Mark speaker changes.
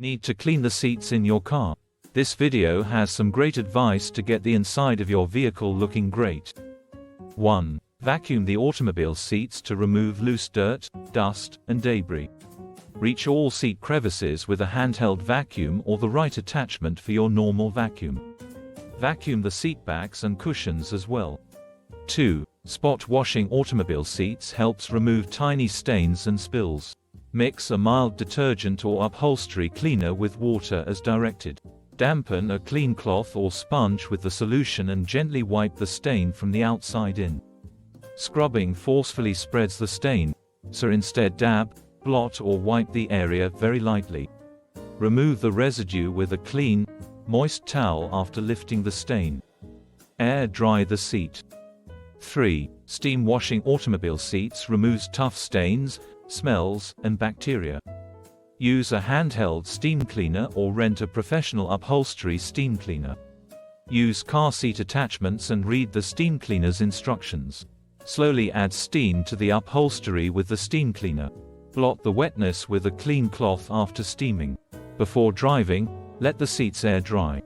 Speaker 1: Need to clean the seats in your car? This video has some great advice to get the inside of your vehicle looking great. 1. Vacuum the automobile seats to remove loose dirt, dust, and debris. Reach all seat crevices with a handheld vacuum or the right attachment for your normal vacuum. Vacuum the seat backs and cushions as well. 2. Spot washing automobile seats helps remove tiny stains and spills. Mix a mild detergent or upholstery cleaner with water as directed. Dampen a clean cloth or sponge with the solution and gently wipe the stain from the outside in. Scrubbing forcefully spreads the stain, so instead dab, blot or wipe the area very lightly. Remove the residue with a clean, moist towel after lifting the stain. Air dry the seat. 3. Steam washing automobile seats removes tough stains, smells, and bacteria. Use a handheld steam cleaner or rent a professional upholstery steam cleaner. Use car seat attachments and read the steam cleaner's instructions. Slowly add steam to the upholstery with the steam cleaner. Blot the wetness with a clean cloth after steaming. Before driving, let the seats air dry.